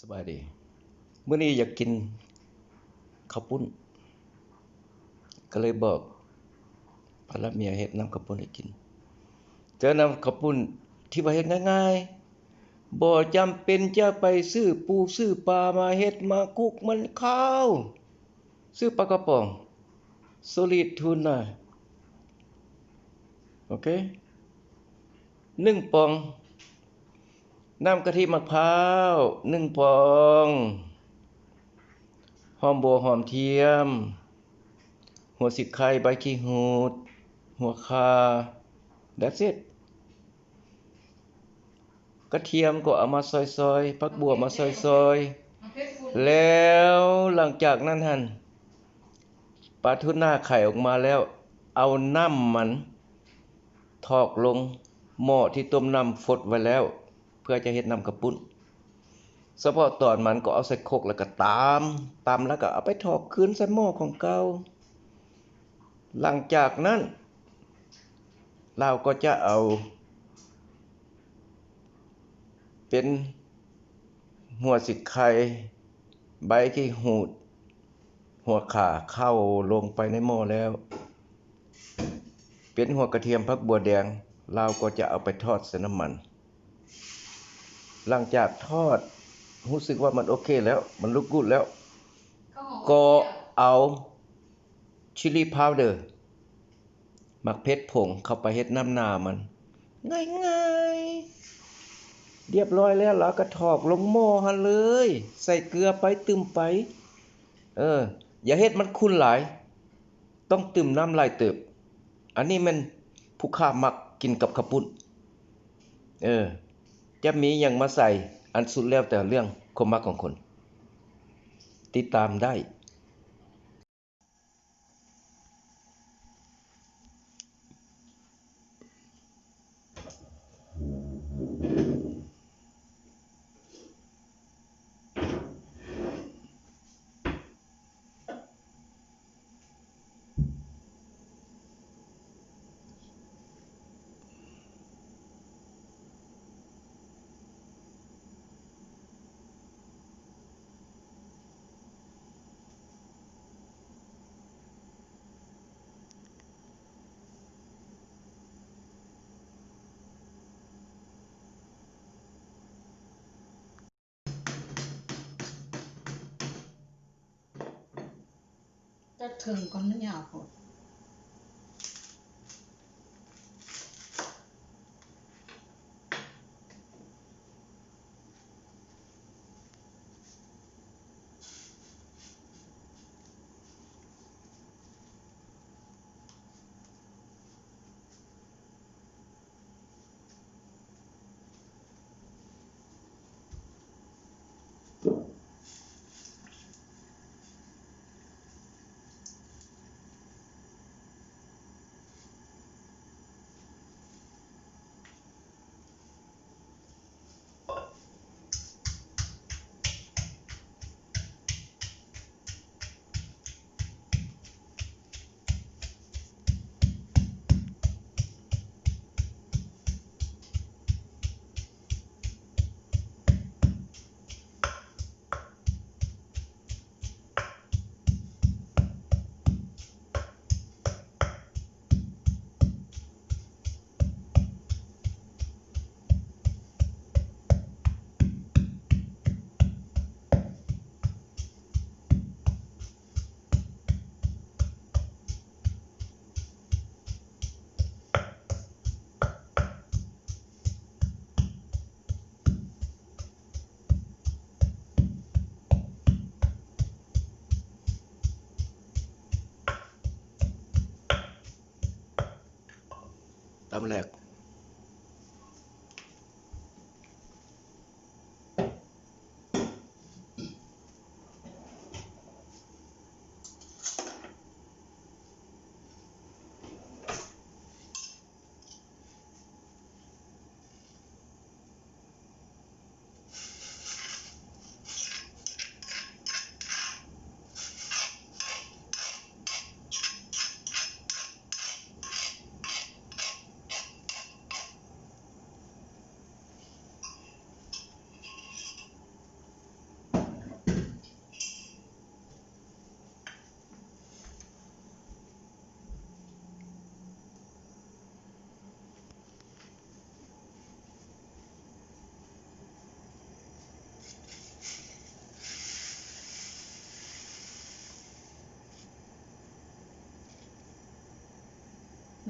สบายดีมื้อนี้อยากกินข้าวปุ้นก็เลยบอกภรรยาเมียเฮ็ดน้ำข้าวปุ้นให้กินเจอน้ำข้าวปุ้นที่ว่าเฮ็ดง่ายๆบ่จำเป็นจะไปซื้อปูซื้อปลามาเฮ็ดมาคลุกมันข้าวซื้อปลากระป๋อง solid tuna โอเค1ปองน้ำกะทิมะพร้าว1ปองหอมบัวหอมเทียมหัวสิไข่ใบขี้หูดหัวข่า That's it กระเทียมก็เอามาซอยๆผักบัวมาซอยๆแล้วหลังจากนั้นหั่นปลาทูน่าไข่ออกมาแล้วเอาน้ำมันทอกลงหม้อที่ต้มน้ำฟดไว้แล้วเพื่อจะเฮ็ดน้ำข้าวปุ้นเฉพาะตอนมันก็เอาใส่ครกแล้วก็ตำแล้วก็เอาไปทอกคืนใส่หม้อของเก่าหลังจากนั้นเราก็จะเอาเป็นหัวสิไข่ใบขี้หูดหัวข่าเข้าลงไปในหม้อแล้วเป็นหัวกระเทียมผักบัวแดงเราก็จะเอาไปทอดใส่น้ำมันหลังจากทอดรู้สึกว่ามันโอเคแล้วมันลุกกุดแล้วก็เอาชิลลี่พาวเดอร์หมักเผ็ดผงเข้าไปเฮ็ดน้ำหน้ามันง่ายๆเรียบร้อยแล้วเราก็ทอกลงหม้อหั่นเลยใส่เกลือไปตึมไปอย่าเฮ็ดมันขุ่นหลายต้องตึมน้ำลายเติบอันนี้มันผู้ข้ามักกินกับข้าวปุ้นจะมีหยังมาใส่อันสุดแล้วแต่เรื่องความมักของคนติดตามได้จะถึงก่อนมันยาวพอตำแรก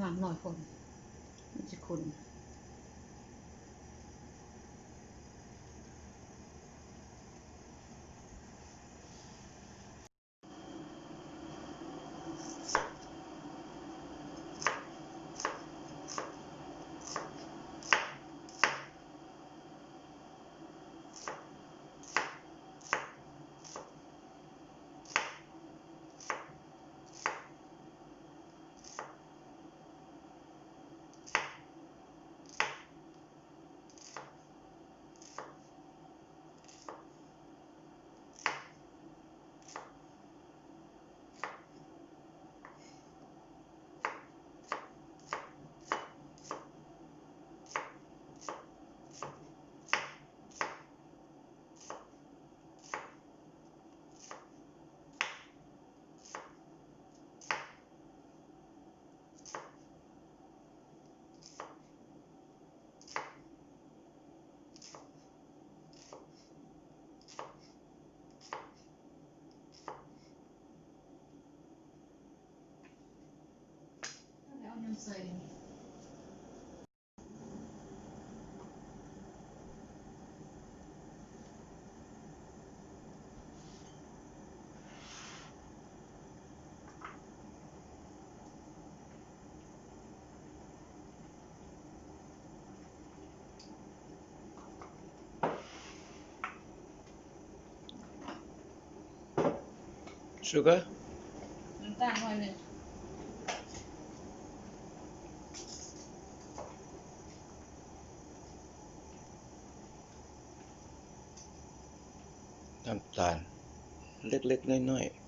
หวานหน่อยคนมันจะคุณแล้วยังใส่sugar น้ำตาลหน่อยหนึง น้ำตาลเล็กๆน้อยๆ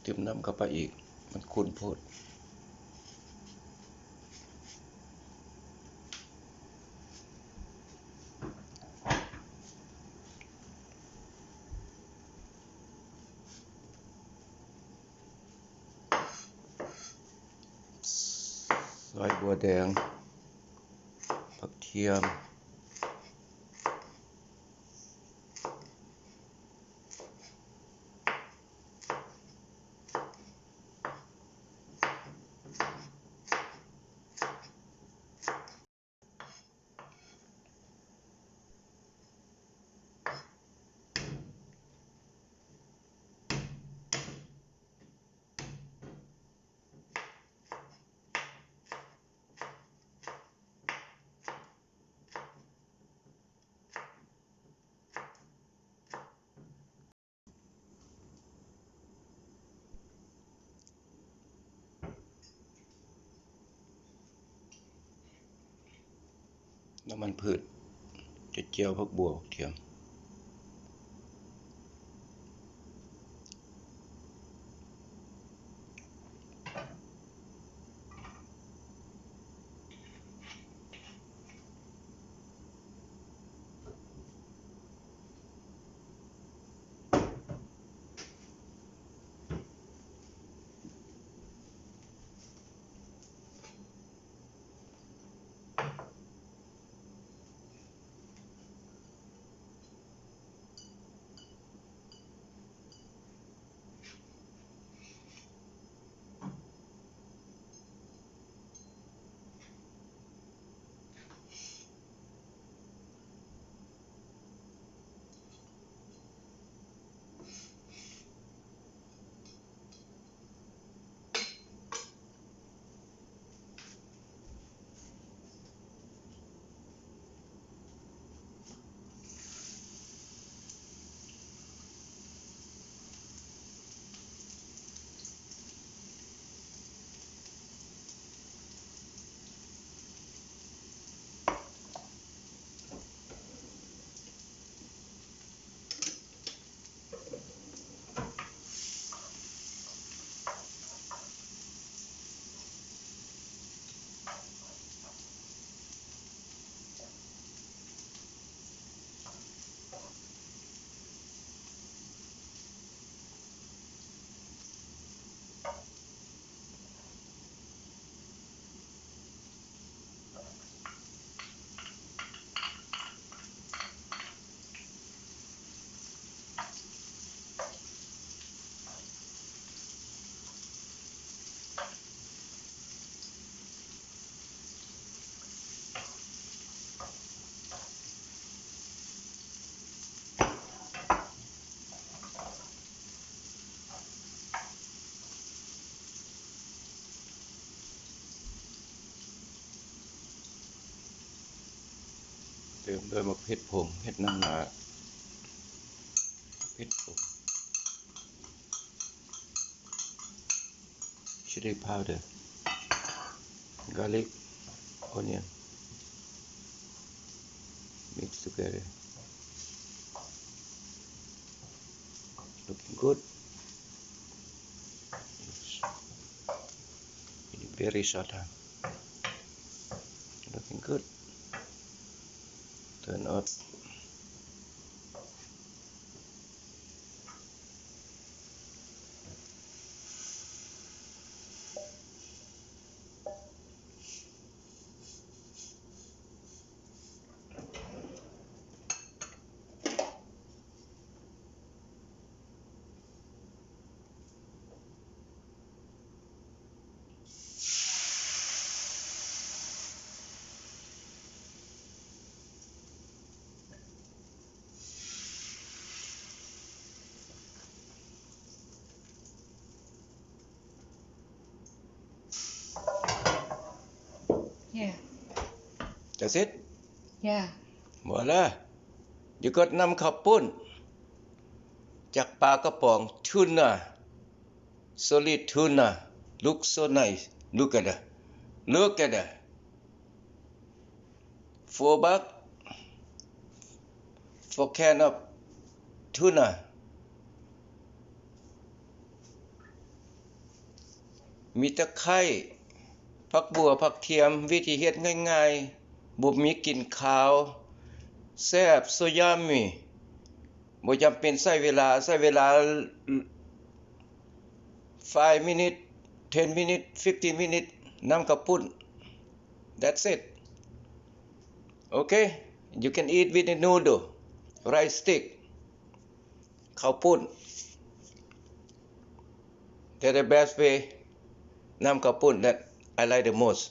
จิ้มน้ำเข้าไปอีกมันขุ่นโพดซอยบัวแดงผักเทียมน้ำมันพืชจะเจียวผักบัวผักเทียม ติมด้วยมะเขือผงเห็ดน้ำหนาเผ็ดผง chili powder garlic onion mix together looking good very short time looking good turn up yeah that's it yeah หมดแล้วyou got นำข้าวปุ้นจากปลากระป๋อง tuna solid tuna look so nice look at that look at that $4 for can of tuna มีตะไคร้ผักบัวผักเทียมวิธีเฮ็ดง่ายๆบ่มีกลิ่นคาวแซ่บ so yummy บ่จำเป็นใช้เวลา5 minutes 10 minutes 15 minutes นำข้าวปุ้น that's it okay you can eat with the noodle rice stick ข้าวปุ้น that's the best way นำข้าวปุ้น that I like the most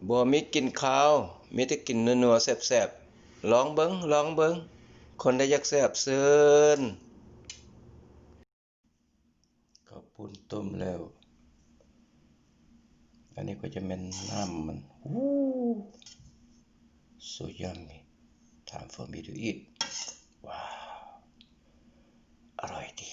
บ่มีกลิ่นคาวมีแต่กลิ่นนัวๆแซ่บๆลองเบิ่งคนใดอยากแซ่บเชิญข้าวปุ้นต้มแล้วอันนี้ก็จะเป็นน้ำมัน so yummy time for me to eat ว้าวอร่อยดี